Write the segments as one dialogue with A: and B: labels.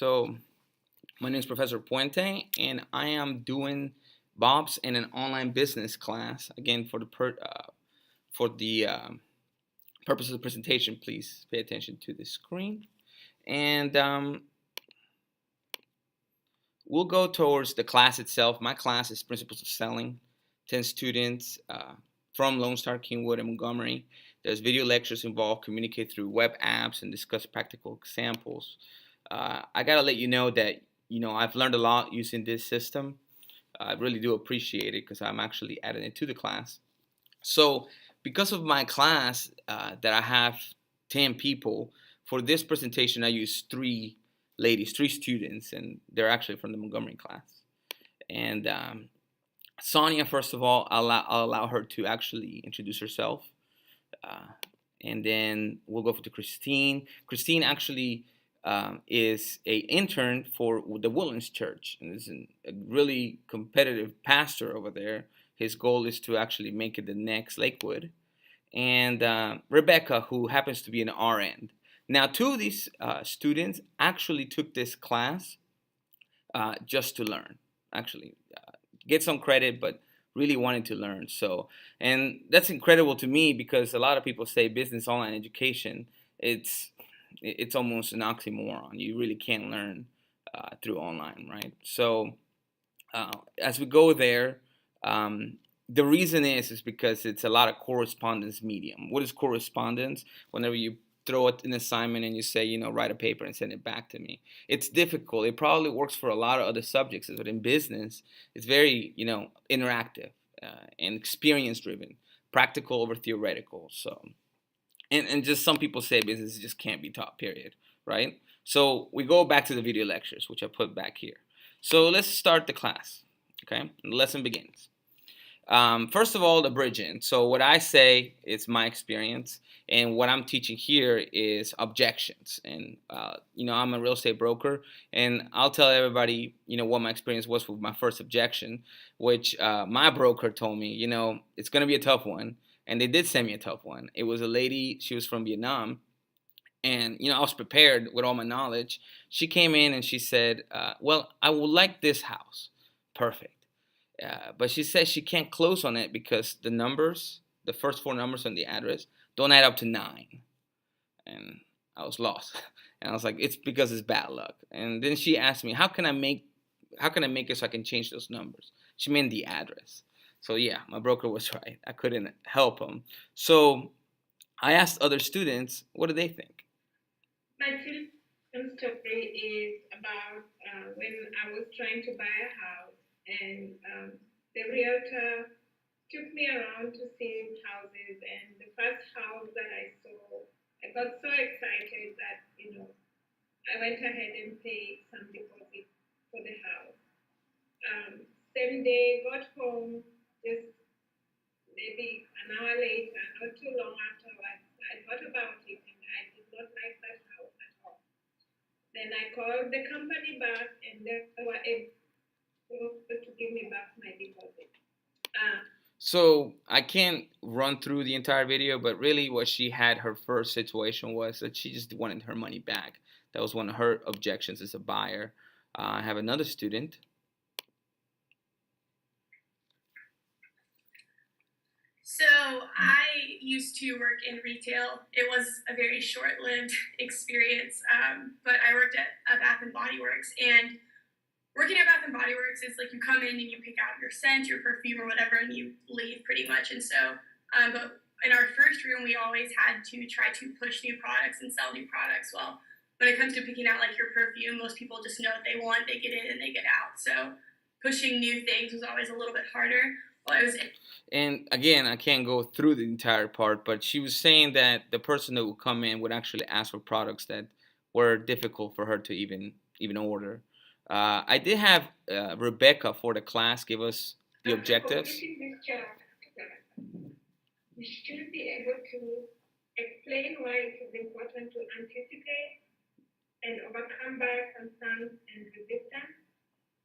A: So my name is Professor Puente, and I am doing BOPPS in an online business class. Again, for the purpose of the presentation, please pay attention to the screen, and we'll go towards the class itself. My class is Principles of Selling. 10 students from Lone Star, Kingwood, and Montgomery. There's video lectures involved, communicate through web apps, and discuss practical examples. I gotta let you know that I've learned a lot using this system. I really do appreciate it because I'm actually adding it to the class. So because of my class that I have 10 people, for this presentation I use three ladies, three students, and they're actually from the Montgomery class. And Sonia, first of all, I'll allow her to actually introduce herself. And then we'll go to Christine. Christine actually is a intern for the Woodlands Church and is a really competitive pastor over there. His goal is to actually make it the next Lakewood. And Rebecca, who happens to be an RN. Now, two of these students actually took this class just to learn, actually get some credit, but really wanted to learn. So, and that's incredible to me because a lot of people say business online education, it's almost an oxymoron. You really can't learn through online, right? So as we go there, the reason is because it's a lot of correspondence medium. What is correspondence? Whenever you throw an assignment and you say, write a paper and send it back to me. It's difficult. It probably works for a lot of other subjects, but in business, it's very, interactive and experience driven, practical over theoretical. So, and just some people say business just can't be taught, period, right? So we go back to the video lectures, which I put back here. So let's start the class, okay? The lesson begins. First of all, the bridging. So what I say is my experience, and what I'm teaching here is objections. And I'm a real estate broker, and I'll tell everybody, what my experience was with my first objection, which my broker told me, it's going to be a tough one, and they did send me a tough one. It was a lady; she was from Vietnam, and I was prepared with all my knowledge. She came in and she said, "Well, I would like this house, perfect." But she says she can't close on it because the first four numbers on the address, don't add up to 9. And I was lost. And I was like, it's because it's bad luck. And then she asked me, how can I make it so I can change those numbers? She meant the address. So yeah, my broker was right. I couldn't help him. So I asked other students, what do they think?
B: My children's story is about when I was trying to buy a house, and the realtor took me around to see houses. And the first house that I saw, I got so excited that I went ahead and paid some deposit for the house. Same day, got home, just maybe an hour later, not too long afterwards, I thought about it and I did not like that house at all. Then I called the company back and they were able to give me back my deposit.
A: So I can't run through the entire video, but really what she had, her first situation was that she just wanted her money back. That was one of her objections as a buyer. I have another student.
C: So I used to work in retail. It was a very short-lived experience, but I worked at a Bath and Body Works, and working at Bath and Body Works is like you come in and you pick out your scent, your perfume, or whatever, and you leave pretty much. And so, but in our first room, we always had to try to push new products and sell new products. Well, when it comes to picking out like your perfume, most people just know what they want, they get in and they get out. So pushing new things was always a little bit harder. Well,
A: and again, I can't go through the entire part, but she was saying that the person that would come in would actually ask for products that were difficult for her to even order. I did have Rebecca for the class give us the objectives.
B: You should be able to explain why it is important to anticipate and overcome buyer concerns and resistance,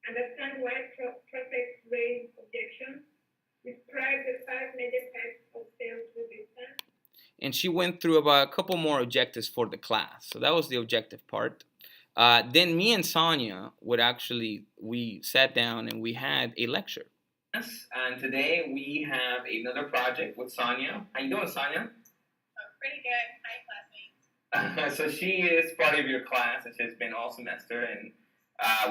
B: understand why prospects raise objections, describe the 5 major types of sales resistance.
A: And she went through about a couple more objectives for the class. So that was the objective part. Then me and Sonia we sat down and we had a lecture. Yes, and today we have another project with Sonia. How you doing, Sonia?
C: Oh, pretty good. Hi, classmates.
A: So she is part of your class, and she's been all semester. And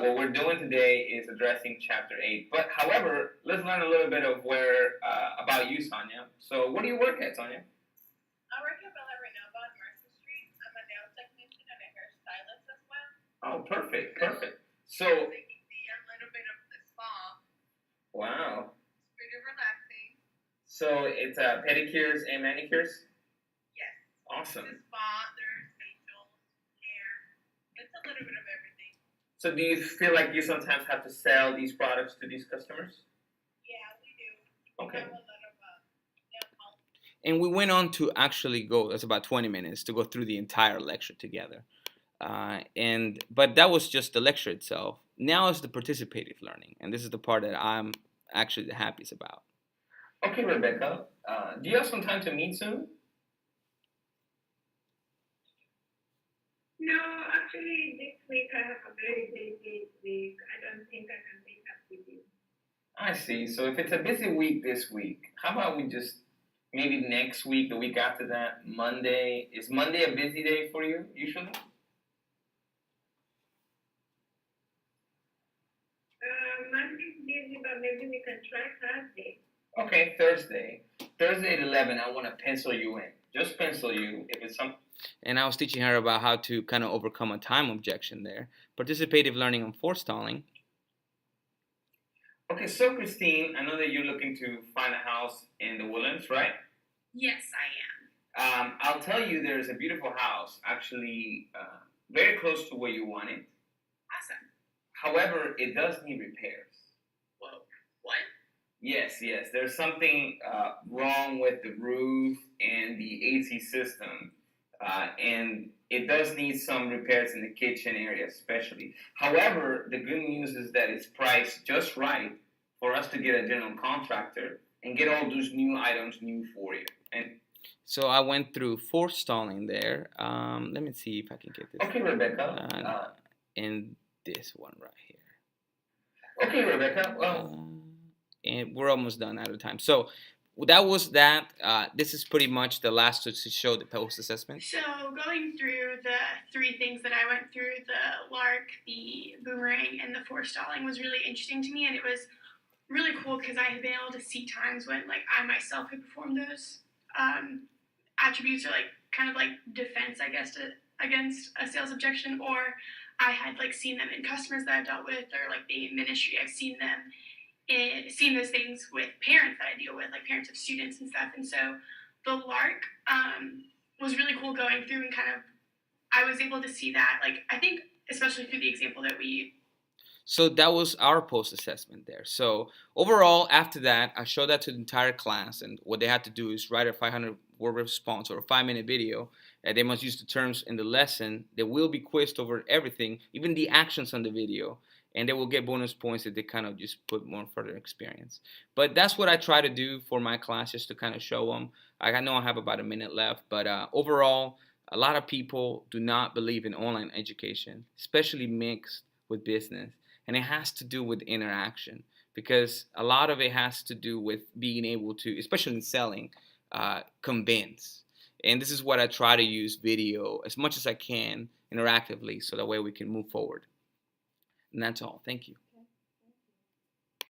A: what we're doing today is addressing Chapter 8. But however, let's learn a little bit of where about you, Sonia. So what do you work at, Sonia?
C: I work at Bella Renova on Mercer Street. I'm a nail technician and a hairstylist as well.
A: Oh, perfect, perfect. So,
C: you can see a little bit of the spa.
A: Wow.
C: It's pretty relaxing.
A: So it's pedicures and manicures?
C: Yes.
A: Awesome.
C: It's a spa, there's facials, hair. It's a little bit of everything.
A: So do you feel like you sometimes have to sell these products to these customers?
C: Yeah, we do.
A: Okay.
C: We have a lot of nail polish.
A: And we went on to actually go, that's about 20 minutes, to go through the entire lecture together. But that was just the lecture itself. Now is the participative learning, and this is the part that I'm actually the happiest about. Okay, Rebecca, do you have some time to meet soon?
B: No, actually, this week I have a very busy week. I don't think I can meet up with you.
A: I see. So if it's a busy week this week, how about we just maybe next week, the week after that, Monday? Is Monday a busy day for you usually?
B: Monday's busy, but maybe we can try Thursday.
A: Okay, Thursday. Thursday at 11, I want to pencil you in. Just pencil you if it's some. And I was teaching her about how to kind of overcome a time objection there. Participative learning on forestalling. Okay, so Christine, I know that you're looking to find a house in the Woodlands, right?
C: Yes, I am.
A: I'll tell you, there's a beautiful house, actually very close to where you want it.
C: Awesome.
A: However, it does need repairs.
C: Whoa. What?
A: Yes. There's something wrong with the roof and the AC system, and it does need some repairs in the kitchen area, especially. However, the good news is that it's priced just right for us to get a general contractor and get all those new items new for you. And so I went through forestalling there. Let me see if I can get this. Okay, Rebecca. And this one right here. Okay, Rebecca. Well, and we're almost done out of time. So that was that. This is pretty much the last to show the post assessment.
C: So going through the three things that I went through, the lark, the boomerang, and the forestalling was really interesting to me, and it was really cool because I had been able to see times when like I myself had performed those attributes, or like kind of like defense, I guess, against a sales objection, or I had like seen them in customers that I've dealt with, or like being in ministry, I've seen those things with parents that I deal with, like parents of students and stuff. And so the lark was really cool going through, and kind of I was able to see that, like I think especially through the example that we.
A: So that was our post assessment there. So overall, after that, I showed that to the entire class, and what they had to do is write a 500-word response or a 5-minute video. They must use the terms in the lesson. They will be quizzed over everything, even the actions on the video, and they will get bonus points if they kind of just put more further experience. But that's what I try to do for my class, just to kind of show them. I know I have about a minute left, but overall, a lot of people do not believe in online education, especially mixed with business. And it has to do with interaction, because a lot of it has to do with being able to, especially in selling, convince. And this is what I try to use video as much as I can interactively, so that way we can move forward. And that's all. Thank you.